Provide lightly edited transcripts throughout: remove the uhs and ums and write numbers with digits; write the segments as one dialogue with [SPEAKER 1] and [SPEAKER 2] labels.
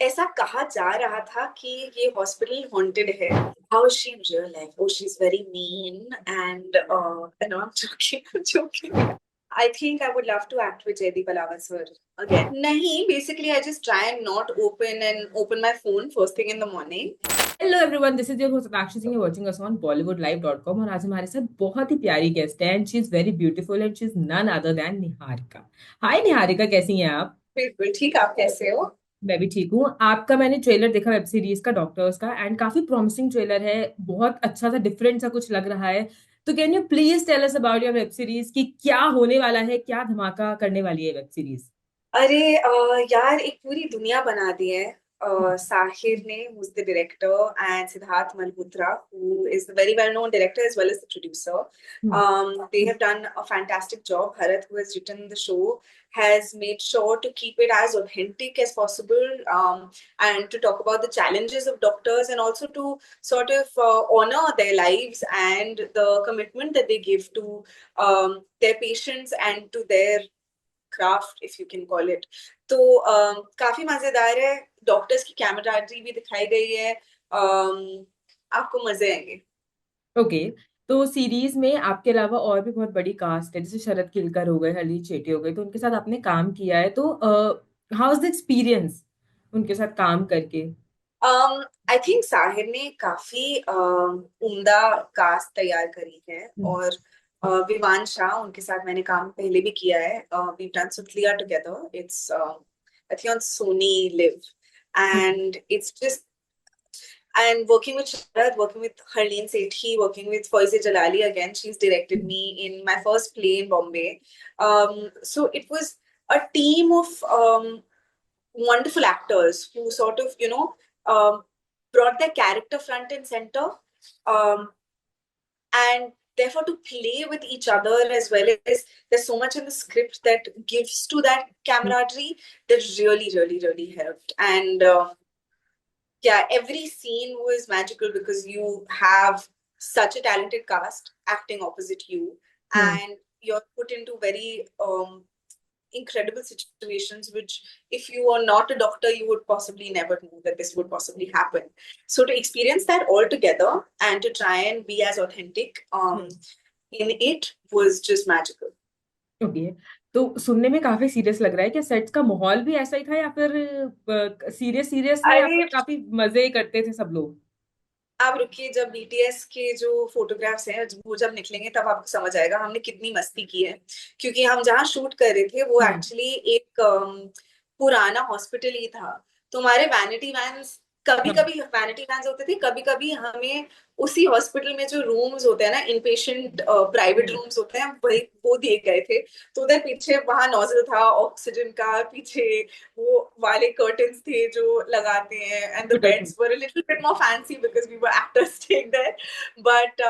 [SPEAKER 1] ऐसा कहा जा रहा था कि ये हॉस्पिटल हॉन्टेड है. How is she in real life? Oh, she's very mean and no, I'm joking. I'm joking. I think I would love to act with Jaideep Alavas sir again. Nahi, basically I just try and not open my phone first thing in the morning.
[SPEAKER 2] Hello everyone, this is your host Sakshi Singh, watching us on bollywoodlive.com। और आज हमारे साथ बहुत ही प्यारी guest है and she is very beautiful and she is none other than Niharika. Hi Niharika, कैसी हैं आप?
[SPEAKER 1] बिल्कुल ठीक. आप कैसे हो?
[SPEAKER 2] मैं भी ठीक हूँ। आपका मैंने ट्रेलर देखा वेब सीरीज का, डॉक्टर्स का, एंड काफी प्रॉमिसिंग ट्रेलर है। बहुत अच्छा सा, डिफरेंट सा कुछ लग रहा है। तो can you please tell us about your web series कि क्या होने वाला है, क्या धमाका करने वाली है वेब सीरीज?
[SPEAKER 1] अरे यार एक पूरी दुनिया बना दी है. Sahir ne, who's the director, and Siddharth Malhotra, who is the very well-known director as well as the producer. They have done a fantastic job. Bharat, who has written the show, has made sure to keep it as authentic as possible, and to talk about the challenges of doctors and also to sort of honor their lives and the commitment that they give to their patients and to their craft if you can call it. तो काफी मजेदार है. Doctors की camaraderie भी दिखाई गई है. आपको मजे आएंगे.
[SPEAKER 2] ओके। तो सीरीज में आपके अलावा और भी बहुत बड़ी कास्ट है, जैसे शरद किलकर हो गए, हरलीन चेटी हो गए, तो उनके साथ आपने काम किया है। तो हाउ इज द एक्सपीरियंस उनके साथ काम करके?
[SPEAKER 1] आई थिंक साहिर ने काफी उम्दा कास्ट तैयार करी है. और विवान शाह, उनके साथ मैंने काम पहले भी किया है. We done Sutliyan together. It's I think on Sony LIV. And it's just, and working with Sharad, working with Harleen Sethi, working with Foize Jalali again. She's directed me in my first play in Bombay. So it was a team of wonderful actors who sort of, um, brought their character front and center. Um, and therefore to play with each other as well as there's so much in the script that gives to that camaraderie that really helped. And yeah, every scene was magical because you have such a talented cast acting opposite you, and you're put into very incredible situations which, if you are not a doctor, you would possibly never know that this would possibly happen. So to experience that all together and to try and be as authentic in it was just magical.
[SPEAKER 2] Okay. तो सुनने में काफी serious लग रहा है। क्या sets का माहौल भी ऐसा ही था, या फिर सीरियस सीरियस था, या फिर
[SPEAKER 1] अरे
[SPEAKER 2] काफी मजे करते थे सब लोग?
[SPEAKER 1] आप रुकिए, जब बीटीएस के जो फोटोग्राफ्स हैं वो जब निकलेंगे तब आपको समझ आएगा हमने कितनी मस्ती की है. क्योंकि हम जहाँ शूट कर रहे थे वो
[SPEAKER 2] हम्म।
[SPEAKER 1] एक्चुअली एक पुराना हॉस्पिटल ही था. तो हमारे वैनिटी वैन्स, कभी
[SPEAKER 2] हाँ।
[SPEAKER 1] कभी वैनिटी वैन्स होते थे, कभी कभी हमें उसी हॉस्पिटल में जो रूम्स होते हैं ना, इनपेशेंट प्राइवेट
[SPEAKER 2] हम्म।
[SPEAKER 1] रूम्स होते हैं, वही वो दिए गए थे. तो उधर पीछे वहां नोजल था ऑक्सीजन का, पीछे वो वाले कर्टन्स थे जो लगाते हैं, and the beds were a little bit more fancy because we were actors staying there. But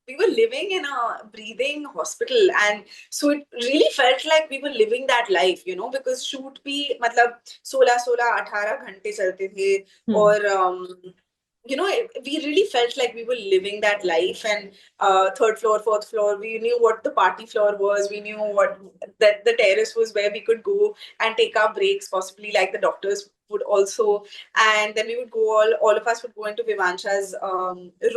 [SPEAKER 1] we were living in a breathing hospital, and so it really felt like we were living that life, because shoot भी मतलब 16-16 18 घंटे चलते थे.
[SPEAKER 2] हम्म।
[SPEAKER 1] और we really felt like we were living that life. And third floor, fourth floor, we knew what the party floor was. We knew what that the terrace was where we could go and take our breaks, possibly like the doctors would also. And then we would go, all of us would go into Vivansha's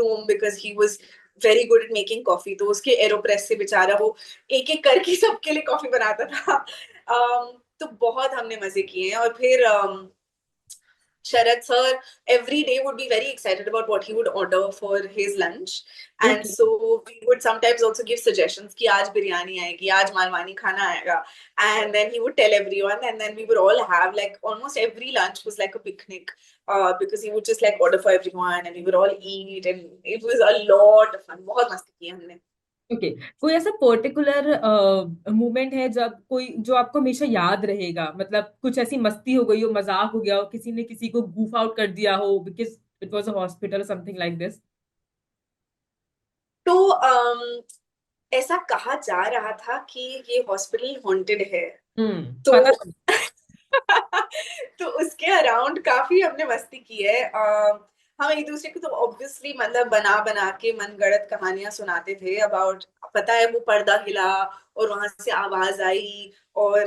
[SPEAKER 1] room because he was very good at making coffee. तो उसके एरोप्रेस से बेचारा वो एक एक करके सबके लिए कॉफी बनाता था. तो बहुत हमने मजे किए हैं. और फिर Sharad sir every day would be very excited about what he would order for his lunch. And
[SPEAKER 2] okay.
[SPEAKER 1] so we would sometimes also give suggestions कि आज बिरयानी आएगी, आज मालवानी खाना आएगा. And then he would tell everyone, and then we would all have like almost every lunch was like a picnic, because he would just like order for everyone and we would all eat, and it was a lot of fun. बहुत मस्ती की हमने.
[SPEAKER 2] Okay. कोई ऐसा particular moment है जब कोई जो आपको हमेशा याद रहेगा, मतलब कुछ ऐसी मस्ती हो गई हो, मजाक हो गया हो, किसी ने किसी को गूफ आउट कर दिया हो because it was a hospital, something like this?
[SPEAKER 1] तो ऐसा कहा जा रहा था कि ये हॉस्पिटल हॉन्टेड है. तो
[SPEAKER 2] पता था।
[SPEAKER 1] तो उसके अराउंड काफी हमने मस्ती की है. हम एक दूसरे को तो ऑब्वियसली मतलब बना बना के मनगढ़ंत कहानियां सुनाते थे अबाउट, पता है वो पर्दा हिला और वहां से आवाज आई और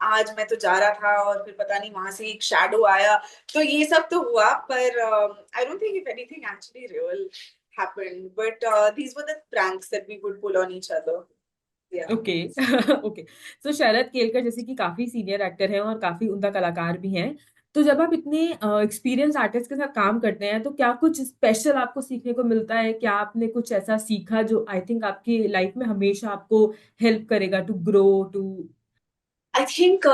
[SPEAKER 1] आज मैं तो जा रहा था और फिर पता नहीं वहां से एक शैडो आया। तो ये सब तो हुआ, पर I don't think if anything actually real happened, but these were the pranks that we would pull on each other. Yeah.
[SPEAKER 2] Okay. Okay. So Sharad Kelkar जैसे कि काफी सीनियर एक्टर हैं और काफी उनका कलाकार भी हैं, तो जब आप इतने एक्सपीरियंस आर्टिस्ट के साथ काम करते हैं तो क्या कुछ स्पेशल आपको सीखने को मिलता है? क्या आपने कुछ ऐसा सीखा जो आई थिंक आपकी लाइफ में हमेशा आपको हेल्प करेगा to grow too?
[SPEAKER 1] I think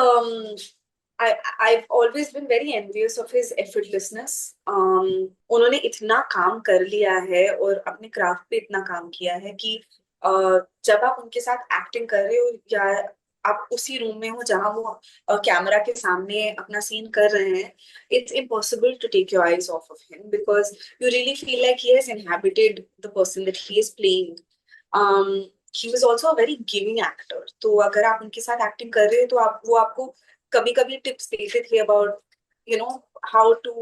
[SPEAKER 1] I've always been very envious of his effortlessness. उन्होंने इतना काम कर लिया है और अपने क्राफ्ट पे इतना काम किया है कि जब आप उनके साथ एक्टिंग कर रहे हो या आप उसी रूम में हो जहां वो कैमरा के सामने अपना सीन कर रहे हैं, it's impossible to take your eyes off of him because you really feel like he has inhabited the person that he is playing. um, he was also a very giving actor. तो अगर आप उनके साथ acting कर रहे हो तो आप वो आपको कभी कभी टिप्स देते थे about you know how to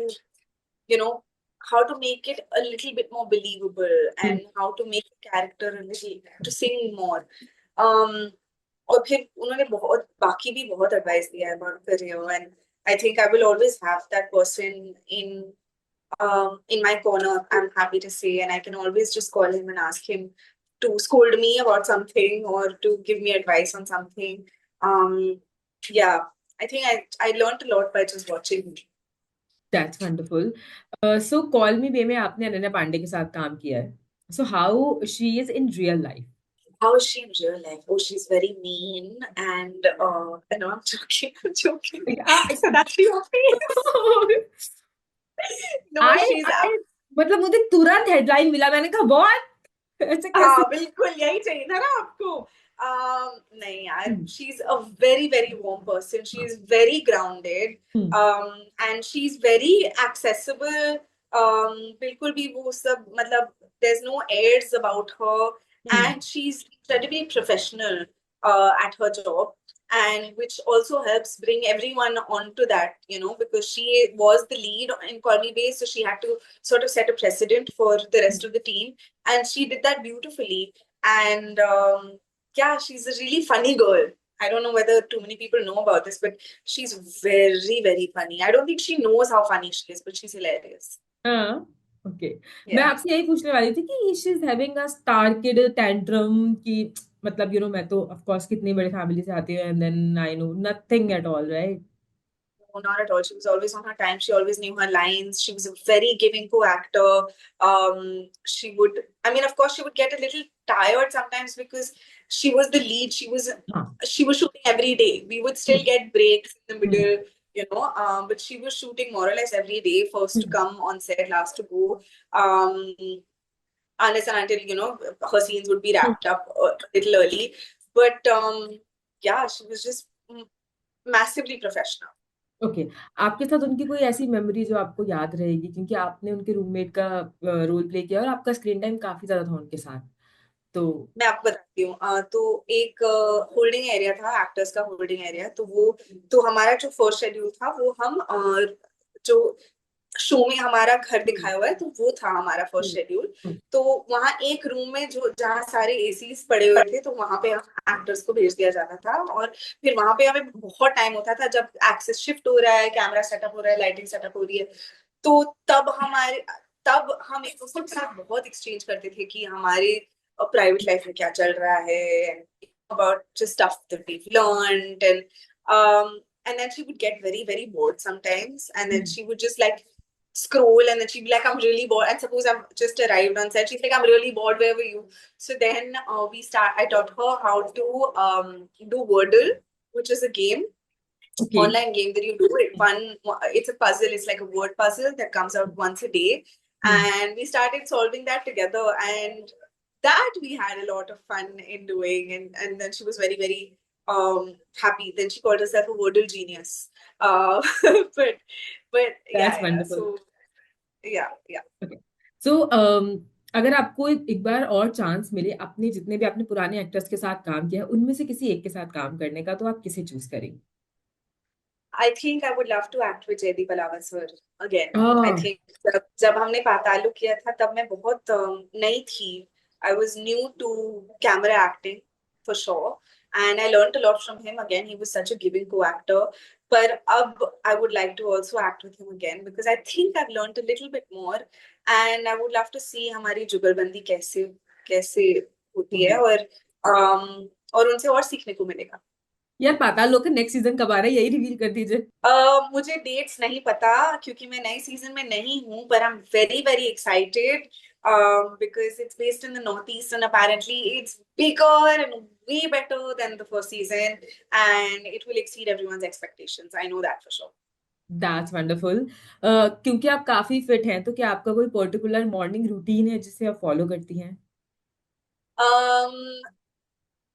[SPEAKER 1] you know how to make it a little bit more believable and how to make the character a little to sing more. um, और फिर उन्होंने बहुत बाकी भी बहुत एडवाइस दिया है about career, and I think I will always have that person in my corner, I'm happy to say, and I can always just call him and ask him to scold me about something or to give me advice on something. Yeah, I think I learned a lot by just watching him.
[SPEAKER 2] That's wonderful. So call me bae में आपने अनन्या पांडे के साथ काम किया है, so how she is in real life?
[SPEAKER 1] How is she in real life? Oh, she's very mean, and I know I'm joking, I'm joking. So that's your face. No,
[SPEAKER 2] I
[SPEAKER 1] she's
[SPEAKER 2] आई मतलब मुझे तुरंत headline मिला, मैंने कहा what, ऐसे कैसे?
[SPEAKER 1] हाँ बिल्कुल यही चाहिए था ना आपको। नहीं यार, she is a very very warm person, she is very grounded and she is very accessible. बिल्कुल भी वो सब मतलब there is no airs about her, and she is incredibly professional at her job, and which also helps bring everyone onto that, you know, because she was the lead in Call Me Base, so she had to sort of set a precedent for the rest of the team, and she did that beautifully. And yeah, she's a really funny girl. I don't know whether too many people know about this, but she's very very funny. I don't think she knows how funny she is, but she's hilarious.
[SPEAKER 2] हाँ। Okay. मैं
[SPEAKER 1] Yeah.
[SPEAKER 2] आपसे यही पूछने वाली थी कि she is having a star kid tantrum की, मतलब मैं तो ऑफ कोर्स कितनी बड़ी फैमिली से आती हूँ and then I know nothing at all, right?
[SPEAKER 1] No, not at all. She was always on her time. She always knew her lines. She was a very giving co-actor. She would, I mean, of course, she would get a little tired sometimes because she was the lead.
[SPEAKER 2] हाँ।
[SPEAKER 1] She was shooting every day. We would still get breaks in the middle, you know. But she was shooting more or less every day. First to come on set, last to go. Um, unless and until her scenes would be wrapped up a little early. But yeah, she was just massively professional.
[SPEAKER 2] Okay. आपके साथ उनकी कोई ऐसी memory जो आपको याद रहेगी, क्योंकि आपने उनके रूममेट का रोल प्ले किया और आपका स्क्रीन टाइम काफी ज्यादा था उनके साथ, तो?
[SPEAKER 1] मैं आपको बताती हूँ। तो एक होल्डिंग एरिया था, एक्टर्स का होल्डिंग एरिया। तो वो, तो हमारा जो फर्स्ट शेड्यूल था वो हम जो शो में हमारा घर दिखाया हुआ है तो वो था हमारा फर्स्ट शेड्यूल। तो वहाँ एक रूम में जो जहाँ सारे एसीज पड़े हुए थे, तो वहां पे हम एक्टर्स को भेज दिया जाता था, और फिर वहां पे हमें बहुत टाइम होता था जब एक्सेस शिफ्ट हो रहा है, कैमरा सेटअप हो रहा है, लाइटिंग सेटअप हो रही है। तो तब हम एक दूसरे के साथ बहुत एक्सचेंज करते थे कि हमारे प्राइवेट लाइफ में क्या चल रहा है, about just stuff that we've learned, and then she would get very very bored sometimes, and then she would just like scroll, and then she'd be like, I'm really bored, and suppose I've just arrived on set, she's like, I'm really bored, where were you? So then I taught her how to do Wordle, which is a game,
[SPEAKER 2] okay.
[SPEAKER 1] online game that you do it one. It's a puzzle, it's like a word puzzle that comes out once a day, and we started solving that together, and that we had a lot of fun in doing, and then she was very very happy. Then she called herself a Wordle genius. uh but
[SPEAKER 2] that's
[SPEAKER 1] yeah,
[SPEAKER 2] wonderful.
[SPEAKER 1] so yeah, yeah.
[SPEAKER 2] Okay. So अगर आपको एक बार और chance मिले अपने जितने भी आपने पुराने एक्टर्स के साथ काम किया है उनमें से किसी एक के साथ काम करने का, तो आप किसे चूज करेंगे?
[SPEAKER 1] I think I would love to act with Jaideep Palawat sir again. I
[SPEAKER 2] Oh,
[SPEAKER 1] think जब हमने पातालु किया था तब मैं बहुत नई थी. I was new to camera acting for sure, and I learned a lot from him. Again, he was such a giving co-actor. But I would like to also act with him again because I think I've learned a little bit more, and I would love to see हमारी जुगलबंदी कैसे कैसे होती है
[SPEAKER 2] okay.
[SPEAKER 1] और उनसे और सीखने को मिलेगा.
[SPEAKER 2] यार पाताल लोक का नेक्स्ट सीजन कब आ रहा है, यही रिवील कर दीजिए।
[SPEAKER 1] मुझे डेट्स नहीं पता क्योंकि मैं नए सीजन में नहीं हूँ पर I am very very excited because it's based in the Northeast and apparently it's bigger and way better than the first season and it will exceed everyone's expectations. I know that for sure.
[SPEAKER 2] That's wonderful. क्योंकि आप काफी fit हैं, तो क्या आपका कोई particular morning routine है जिसे आप फॉलो करती हैं?
[SPEAKER 1] Um,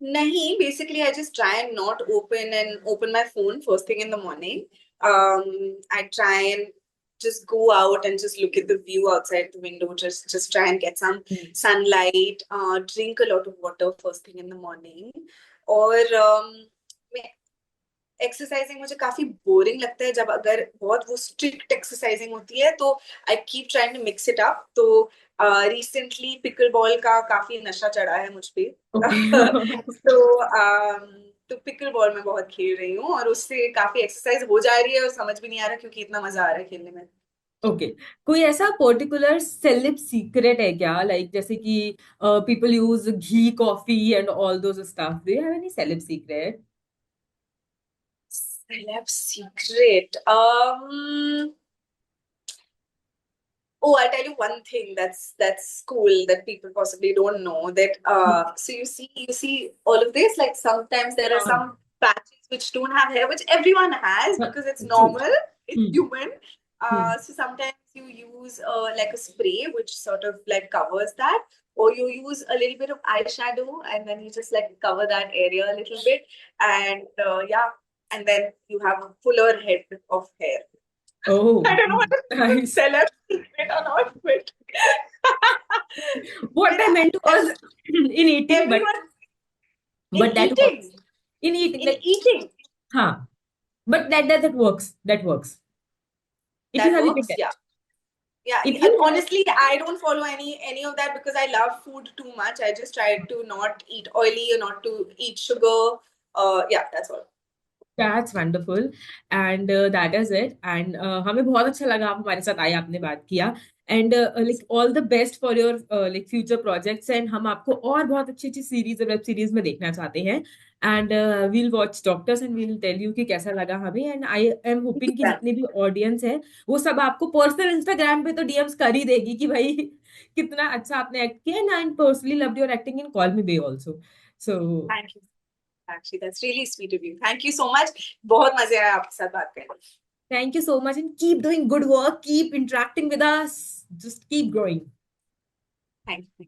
[SPEAKER 1] Nahi, basically I just try and not open my phone first thing in the morning. I try and just go out and just look at the view outside the window, just try and get some sunlight, drink a lot of water first thing in the morning. और exercising मुझे काफी boring लगता है जब अगर बहुत वो strict exercising होती है तो I keep trying to mix it up तो रिसेंटली पिकल बॉल का काफी नशा चढ़ा है मुझ पे
[SPEAKER 2] ओके।
[SPEAKER 1] तो पिकल बॉल मैं बहुत खेल रही हूँ और उससे काफी एक्सरसाइज हो जा रही है और समझ भी नहीं आ रहा क्योंकि इतना मजा आ रहा है खेलने में.
[SPEAKER 2] ओके, कोई ऐसा पर्टिकुलर सेलिब सीक्रेट है क्या, लाइक जैसे कि people use ghee coffee and all those stuff, do you have any celeb secret?
[SPEAKER 1] Celeb secret. Oh, I'll tell you one thing that's cool that people possibly don't know that so you see all of this like sometimes there are
[SPEAKER 2] हाँ,
[SPEAKER 1] some patches which don't have hair which everyone has because it's
[SPEAKER 2] true.
[SPEAKER 1] normal, it's
[SPEAKER 2] hmm.
[SPEAKER 1] human.
[SPEAKER 2] Hmm.
[SPEAKER 1] So sometimes you use like a spray which sort of like covers that, or you use a little bit of eyeshadow and then you just like cover that area a little bit, and yeah, and then you have a fuller head of hair.
[SPEAKER 2] Oh,
[SPEAKER 1] I don't know whether it's a
[SPEAKER 2] nice.
[SPEAKER 1] celeb secret or not, but
[SPEAKER 2] what I meant was in eating,
[SPEAKER 1] everyone in
[SPEAKER 2] but that works.
[SPEAKER 1] eating,
[SPEAKER 2] in eating
[SPEAKER 1] in
[SPEAKER 2] like,
[SPEAKER 1] eating,
[SPEAKER 2] हाँ, but that works, that works. It is
[SPEAKER 1] that
[SPEAKER 2] a
[SPEAKER 1] works.
[SPEAKER 2] Little,
[SPEAKER 1] Yeah, yeah.
[SPEAKER 2] If you,
[SPEAKER 1] Honestly, I don't follow any of that because I love food too much. I just try to not eat oily or not to eat sugar. Yeah, that's all.
[SPEAKER 2] That's wonderful and that is it and हमें बहुत अच्छा लगा आप हमारे साथ आए, आपने बात किया and like all the best for your like future projects, and हम आपको और बहुत अच्छी अच्छी सीरीज और वेब सीरीज में देखना चाहते हैं and we'll watch doctors and we'll tell you कि कैसा लगा हमें, एंड आई एम होपिंग कि
[SPEAKER 1] Yeah.
[SPEAKER 2] जितनी भी ऑडियंस है वो सब आपको पर्सनल इंस्टाग्राम पे तो डीएम्स कर ही देगी कि भाई कितना अच्छा आपने एक्ट किया, and I personally loved your acting in Call me Bae also. So
[SPEAKER 1] Thank you. Actually, that's really sweet of you. Thank you so much. बहुत मजे आया आपके साथ बात करके.
[SPEAKER 2] thank you so much and keep doing good work. Keep interacting with us. Just keep growing.
[SPEAKER 1] Thank you.